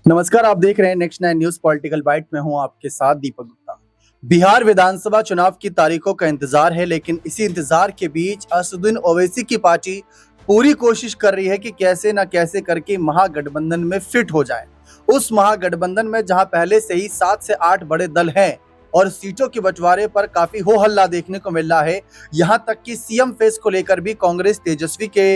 नमस्कार, आप देख रहे हैं नेक्स्ट 9 न्यूज पॉलिटिकल बाइट में हूं आपके साथ दीपक गुप्ता। बिहार विधानसभा चुनाव की तारीखों का इंतजार है, लेकिन इसी इंतजार के बीच असदुद्दीन ओवैसी की पार्टी पूरी कोशिश कर रही है कि कैसे न कैसे करके महागठबंधन में फिट हो जाए। उस महागठबंधन में जहां पहले से ही 7 से 8 बड़े दल हैं और सीटों के बंटवारे पर काफी हो हल्ला देखने को मिल रहा है। यहां तक कि सीएम फेस को लेकर भी कांग्रेस तेजस्वी के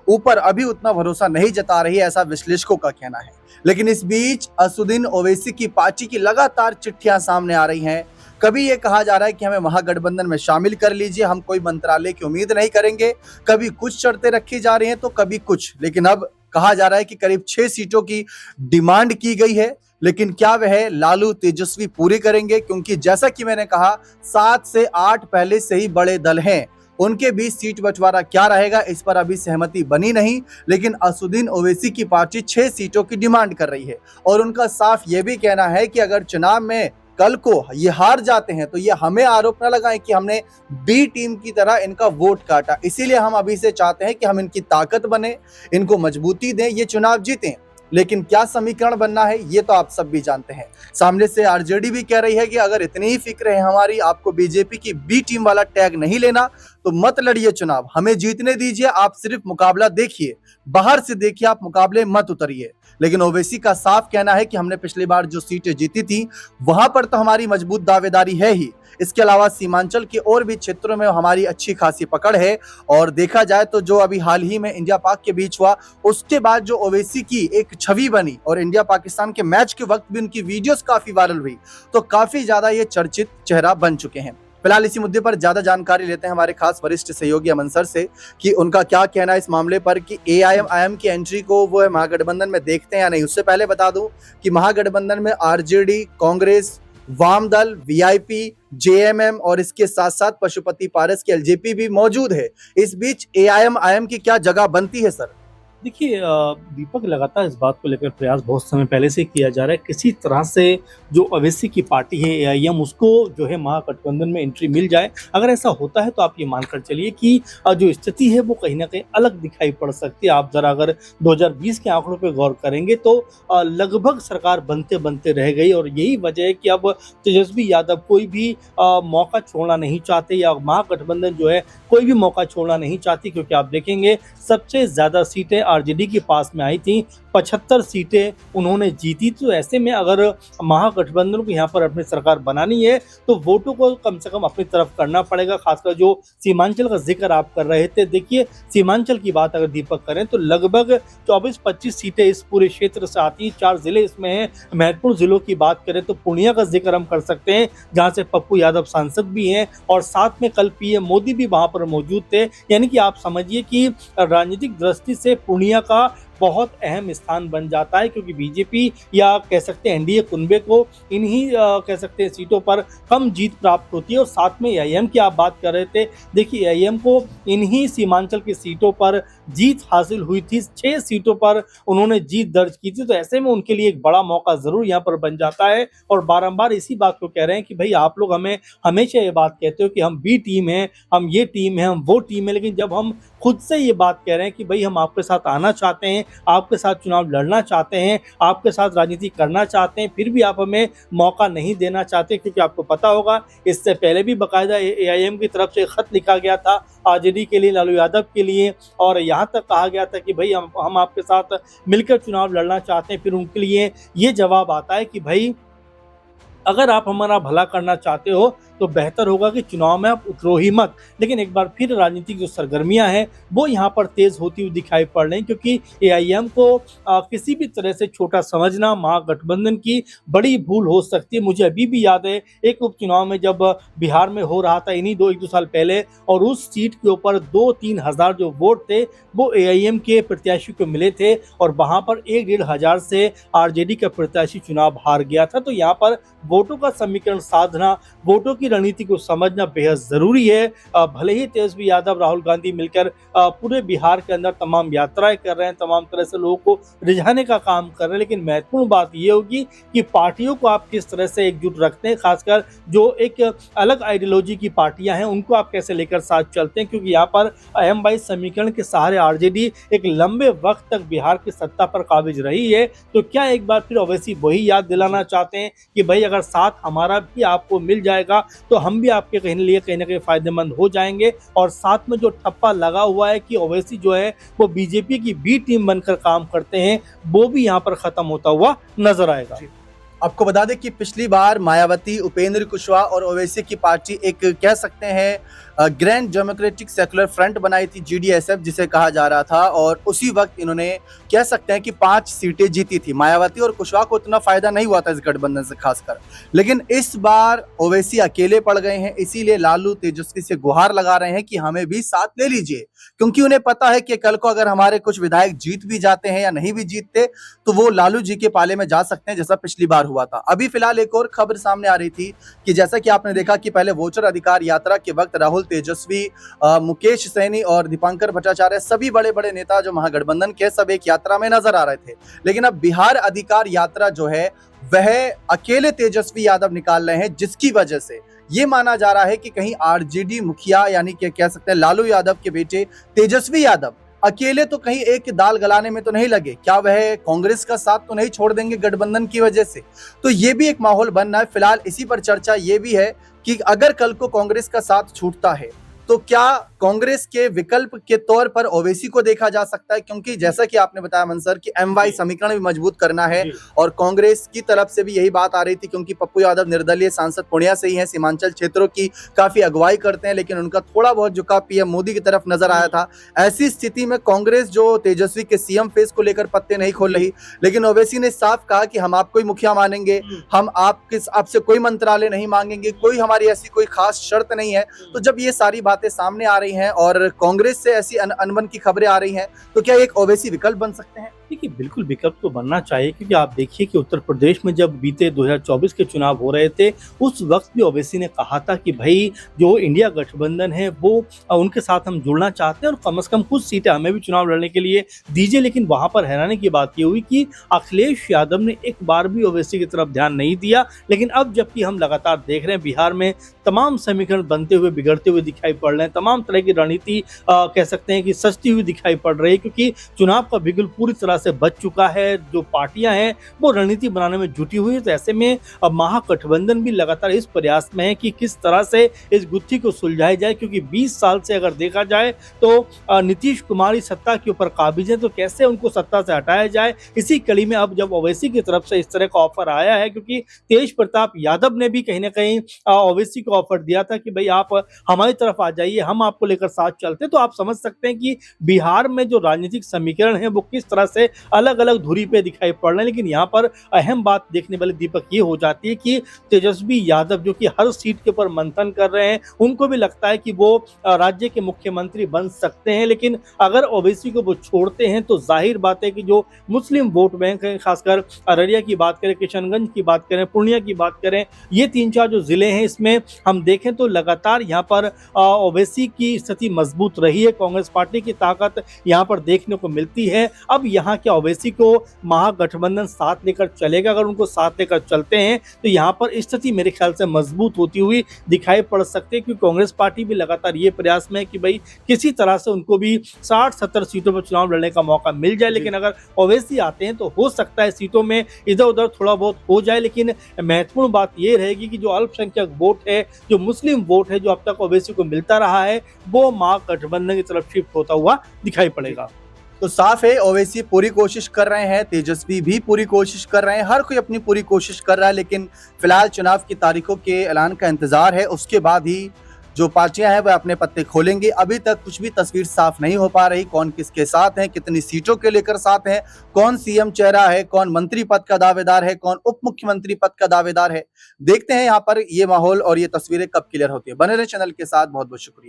ऊपर अभी उतना भरोसा नहीं जता रही है, ऐसा विश्लेषकों का कहना है। लेकिन इस बीच असदुद्दीन ओवैसी की पार्टी की लगातार चिट्ठियां सामने आ रही हैं। कभी ये कहा जा रहा है कि हमें महागठबंधन में शामिल कर लीजिए, हम कोई मंत्रालय की उम्मीद नहीं करेंगे। कभी कुछ शर्तें रखी जा रही हैं तो कभी कुछ, लेकिन अब कहा जा रहा है कि करीब 6 सीटों की डिमांड की गई है। लेकिन क्या वह लालू तेजस्वी पूरी करेंगे? क्योंकि जैसा कि मैंने कहा, 7 से 8 पहले से ही बड़े दल हैं। उनके बीच सीट बंटवारा क्या रहेगा, इस पर अभी सहमति बनी नहीं। लेकिन असदुद्दीन ओवैसी की पार्टी 6 सीटों की डिमांड कर रही है और उनका साफ ये भी कहना है कि अगर चुनाव में कल को ये हार जाते हैं तो ये हमें आरोप न लगाएं कि हमने बी टीम की तरह इनका वोट काटा। इसीलिए हम अभी से चाहते हैं कि हम इनकी ताकत बने, इनको मजबूती दें, ये चुनाव जीतें। लेकिन क्या समीकरण बनना है ये तो आप सब भी जानते हैं। सामने से आरजेडी भी कह रही है कि अगर इतनी ही फिक्र है हमारी, आपको बीजेपी की बी टीम वाला टैग नहीं लेना तो मत लड़िए चुनाव, हमें जीतने दीजिए, आप सिर्फ मुकाबला देखिए, बाहर से देखिए, आप मुकाबले मत उतरिए। लेकिन ओवैसी का साफ कहना है कि हमने पिछली बार जो सीटें जीती थी वहां पर तो हमारी मजबूत दावेदारी है ही, इसके अलावा सीमांचल के और भी क्षेत्रों में हमारी अच्छी खासी पकड़ है। और देखा जाए तो जो अभी हाल ही में इंडिया पाक के बीच हुआ, उसके बाद जो ओवैसी की एक छवि बनी और इंडिया पाकिस्तान के मैच के वक्त भी उनकी वीडियोस काफी वायरल हुई, तो काफी ज्यादा ये चर्चित चेहरा बन चुके हैं। फिलहाल इसी मुद्दे पर ज्यादा जानकारी लेते हैं हमारे खास वरिष्ठ सहयोगी अमन सर से कि उनका क्या कहना है इस मामले पर कि एआईएम की एंट्री को वो महागठबंधन में देखते हैं या नहीं। उससे पहले बता दूं कि महागठबंधन में आरजेडी, कांग्रेस, वाम दल, वीआईपी, जेएमएम और इसके साथ साथ पशुपति पारस की एलजेपी भी मौजूद है। इस बीच एआईएम की क्या जगह बनती है सर? देखिए दीपक, लगातार इस बात को लेकर प्रयास बहुत समय पहले से किया जा रहा है। किसी तरह से जो ओवैसी की पार्टी है एआईएम, उसको जो है महागठबंधन में एंट्री मिल जाए। अगर ऐसा होता है तो आप ये मानकर चलिए कि जो स्थिति है वो कहीं ना कहीं अलग दिखाई पड़ सकती है। आप जरा अगर 2020 के आंकड़ों पर गौर करेंगे तो लगभग सरकार बनते बनते रह गई और यही वजह है कि अब तेजस्वी यादव कोई भी मौका छोड़ना नहीं चाहते या महागठबंधन जो है कोई भी मौका छोड़ना नहीं चाहती। क्योंकि आप देखेंगे सबसे ज्यादा सीटें आरजेडी के पास में आई थी, 75 सीटें उन्होंने जीती। तो ऐसे में अगर महागठबंधन को यहाँ पर अपनी सरकार बनानी है तो वोटों को कम से कम अपनी तरफ करना पड़ेगा। खासकर जो सीमांचल का जिक्र आप कर रहे थे, देखिए सीमांचल की बात अगर दीपक करें तो लगभग 24-25 सीटें इस पूरे क्षेत्र से आती हैं। 4 जिले इसमें हैं। महत्वपूर्ण जिलों की बात करें तो पूर्णिया का जिक्र हम कर सकते हैं, जहाँ से पप्पू यादव सांसद भी हैं और साथ में कल पीएम मोदी भी वहां पर मौजूद थे। यानी कि आप समझिए कि राजनीतिक दृष्टि से पूर्णिया का बहुत अहम स्थान बन जाता है, क्योंकि बीजेपी या कह सकते हैं एनडीए कुनबे को इन्हीं कह सकते हैं सीटों पर कम जीत प्राप्त होती है। और साथ में एआईएम की आप बात कर रहे थे, देखिए एआईएम को इन्हीं सीमांचल की सीटों पर जीत हासिल हुई थी, 6 सीटों पर उन्होंने जीत दर्ज की थी। तो ऐसे में उनके लिए एक बड़ा मौका जरूर यहाँ पर बन जाता है। और बारंबार इसी बात को कह रहे हैं कि भाई आप लोग हमें हमेशा ये बात कहते हो कि हम बी टीम है, हम ये टीम है, हम वो टीम है, लेकिन जब हम खुद से ये बात कह रहे हैं कि भाई हम आपके साथ आना चाहते हैं, आपके साथ चुनाव लड़ना चाहते हैं, आपके साथ राजनीति करना चाहते हैं, फिर भी आप हमें मौका नहीं देना चाहते। क्योंकि आपको पता होगा इससे पहले भी बाकायदा एआईएम की तरफ से खत लिखा गया था आरजेडी के लिए, लालू यादव के लिए, और यहाँ तक कहा गया था कि भाई हम आपके साथ मिलकर चुनाव लड़ना चाहते हैं। फिर उनके लिए ये जवाब आता है कि भाई अगर आप हमारा भला करना चाहते हो तो बेहतर होगा कि चुनाव में आप उतरो ही मत। लेकिन एक बार फिर राजनीतिक जो सरगर्मियां हैं वो यहाँ पर तेज होती हुई दिखाई पड़ रही, क्योंकि एआईएम को किसी भी तरह से छोटा समझना महागठबंधन की बड़ी भूल हो सकती है। मुझे अभी भी याद है एक उपचुनाव में जब बिहार में हो रहा था इन्हीं 1-2 साल पहले, और उस सीट के ऊपर 2-3 हज़ार जो वोट थे वो एआईएम के प्रत्याशी को मिले थे और वहाँ पर 1-1.5 हज़ार से आरजेडी का प्रत्याशी चुनाव हार गया था। तो यहाँ पर वोटों का समीकरण साधना, वोटों की रणनीति को समझना बेहद जरूरी है। भले ही तेजस्वी यादव, राहुल गांधी मिलकर पूरे बिहार के अंदर तमाम यात्राएं कर रहे हैं, तमाम तरह से लोगों को रिझाने का काम कर रहे हैं, लेकिन महत्वपूर्ण बात यह होगी कि पार्टियों को आप किस तरह से एकजुट रखते हैं, खासकर जो एक अलग आइडियोलॉजी की पार्टियां हैं उनको आप कैसे लेकर साथ चलते हैं, क्योंकि यहाँ पर अहम 22 समीकरण के सहारे आरजेडी एक लंबे वक्त तक बिहार की सत्ता पर काबिज रही है। तो क्या एक बार फिर ओवैसी वही याद दिलाना चाहते हैं कि भाई अगर साथ हमारा भी आपको मिल जाएगा तो हम भी आपके कहीं ना कहीं फायदेमंद हो जाएंगे। और साथ में जो ठप्पा लगा हुआ है कि ओवैसी जो है वो बीजेपी की बी टीम बनकर काम करते हैं, वो भी यहाँ पर खत्म होता हुआ नजर आएगा। आपको बता दें कि पिछली बार मायावती, उपेंद्र कुशवाहा और ओवैसी की पार्टी एक कह सकते हैं ग्रैंड डेमोक्रेटिक सेकुलर फ्रंट बनाई थी, जीडीएसएफ जिसे कहा जा रहा था, और उसी वक्त इन्होंने कह सकते हैं कि 5 सीटें जीती थी। मायावती और कुशवाहा को उतना फायदा नहीं हुआ था इस गठबंधन से खासकर, लेकिन इस बार ओवैसी अकेले पड़ गए हैं, इसीलिए लालू तेजस्वी से गुहार लगा रहे हैं कि हमें भी साथ ले लीजिए, क्योंकि उन्हें पता है कि कल को अगर हमारे कुछ विधायक जीत भी जाते हैं या नहीं भी जीतते तो वो लालू जी के पाले में जा सकते हैं, जैसा पिछली बार हुआ था। अभी फिलहाल एक और खबर सामने आ रही थी कि जैसा कि आपने देखा कि पहले वोटर अधिकार यात्रा के वक्त राहुल तेजस्वी, मुकेश सैनी और दीपांकर भट्टाचार्य, सभी बड़े बड़े नेता जो महागठबंधन के, सब एक यात्रा में नजर आ रहे थे। लेकिन अब बिहार अधिकार यात्रा जो है वह अकेले तेजस्वी यादव निकाल रहे हैं, जिसकी वजह से ये माना जा रहा है कि कहीं आरजेडी मुखिया यानी कि कह सकते हैं लालू यादव के बेटे तेजस्वी यादव अकेले तो कहीं एक दाल गलाने में तो नहीं लगे, क्या वह कांग्रेस का साथ तो नहीं छोड़ देंगे गठबंधन की वजह से। तो ये भी एक माहौल बन रहा है। फिलहाल इसी पर चर्चा ये भी है कि अगर कल को कांग्रेस का साथ छूटता है तो क्या कांग्रेस के विकल्प के तौर पर ओवैसी को देखा जा सकता है, क्योंकि जैसा कि आपने बताया मनसर कि एमवाई समीकरण भी मजबूत करना है और कांग्रेस की तरफ से भी यही बात आ रही थी, क्योंकि पप्पू यादव निर्दलीय सांसद पूर्णिया से ही हैं, सीमांचल क्षेत्रों की काफी अगुवाई करते हैं, लेकिन उनका थोड़ा बहुत झुकाव पीएम मोदी की तरफ नजर आया था। ऐसी स्थिति में कांग्रेस जो तेजस्वी के सीएम फेस को लेकर पत्ते नहीं खोल रही, लेकिन ओवैसी ने साफ कहा कि हम आपको ही मुखिया मानेंगे, हम आपसे कोई मंत्रालय नहीं मांगेंगे, कोई हमारी ऐसी कोई खास शर्त नहीं है। तो जब ये सारी बातें सामने आ रही हैं और कांग्रेस से ऐसी अनबन की खबरें आ रही हैं, तो क्या एक ओवैसी विकल्प बन सकते हैं? देखिए, बिल्कुल विकल्प तो बनना चाहिए, क्योंकि आप देखिए कि उत्तर प्रदेश में जब बीते 2024 के चुनाव हो रहे थे, उस वक्त भी ओवैसी ने कहा था कि भाई जो इंडिया गठबंधन है वो उनके साथ हम जुड़ना चाहते हैं और कम से कम कुछ सीटें हमें भी चुनाव लड़ने के लिए दीजिए। लेकिन वहां पर हैरानी की बात ये हुई कि अखिलेश यादव ने एक बार भी ओवैसी की तरफ ध्यान नहीं दिया। लेकिन अब जबकि हम लगातार देख रहे हैं बिहार में तमाम समीकरण बनते हुए, बिगड़ते हुए दिखाई पड़ रहे हैं, तमाम तरह की रणनीति कह सकते हैं कि सजती हुई दिखाई पड़ रही है, क्योंकि चुनाव का बिगुल पूरी तरह से बच चुका है। जो पार्टियां हैं वो रणनीति बनाने में जुटी हुई है। तो ऐसे में अब महागठबंधन भी लगातार इस प्रयास में है कि किस तरह से इस गुत्थी को सुलझाया जाए, क्योंकि 20 साल से अगर देखा जाए तो नीतीश कुमार ही सत्ता के ऊपर काबिज है, तो कैसे उनको सत्ता से हटाया जाए। इसी कड़ी में अब जब ओवैसी की तरफ से इस तरह का ऑफर आया है, क्योंकि तेज प्रताप यादव ने भी कहीं ना कहीं ओवैसी को ऑफर दिया था कि भाई आप हमारी तरफ आ जाइए, हम आपको लेकर साथ चलते हैं। तो आप समझ सकते हैं कि बिहार में जो राजनीतिक समीकरण है वो किस तरह से अलग अलग धुरी पे दिखाई पड़ रहे हैं। लेकिन यहाँ पर अहम बात देखने वाली दीपक ये हो जाती है कि तेजस्वी यादव जो कि हर सीट के ऊपर मंथन कर रहे हैं, उनको भी लगता है कि वो राज्य के मुख्यमंत्री बन सकते हैं। लेकिन अगर ओवैसी को वो छोड़ते हैं तो जाहिर बात है कि जो मुस्लिम वोट बैंक है, खासकर अररिया की बात करें, किशनगंज की बात करें, पूर्णिया की बात करें, ये 3-4 जो जिले हैं, इसमें हम देखें तो लगातार यहाँ पर ओवैसी की स्थिति मजबूत रही है। कांग्रेस पार्टी की ताकत यहाँ पर देखने को मिलती है। अब यहाँ के ओवैसी को महागठबंधन साथ लेकर चलेगा। अगर उनको साथ लेकर चलते हैं तो यहाँ पर स्थिति मेरे ख्याल से मजबूत होती हुई दिखाई पड़ सकती है, क्योंकि कांग्रेस पार्टी भी लगातार ये प्रयास में है कि भाई किसी तरह से उनको भी 60-70 सीटों पर चुनाव लड़ने का मौका मिल जाए। लेकिन अगर ओवैसी आते हैं तो हो सकता है सीटों में इधर उधर थोड़ा बहुत हो जाए। लेकिन महत्वपूर्ण बात ये रहेगी कि जो अल्पसंख्यक वोट है, जो मुस्लिम वोट है, जो अब तक ओवैसी को मिलता रहा है, वो महागठबंधन की तरफ शिफ्ट होता हुआ दिखाई पड़ेगा। तो साफ है ओवैसी पूरी कोशिश कर रहे हैं, तेजस्वी भी पूरी कोशिश कर रहे हैं, हर कोई अपनी पूरी कोशिश कर रहा है। लेकिन फिलहाल चुनाव की तारीखों के ऐलान का इंतजार है, उसके बाद ही जो पार्टियां हैं वह अपने पत्ते खोलेंगे। अभी तक कुछ भी तस्वीर साफ नहीं हो पा रही, कौन किसके साथ है, कितनी सीटों के लेकर साथ है, कौन सीएम चेहरा है, कौन मंत्री पद का दावेदार है, कौन उप मुख्यमंत्री पद का दावेदार है। देखते हैं यहाँ पर ये माहौल और ये तस्वीरें कब क्लियर होती है। बने रहे चैनल के साथ, बहुत बहुत शुक्रिया।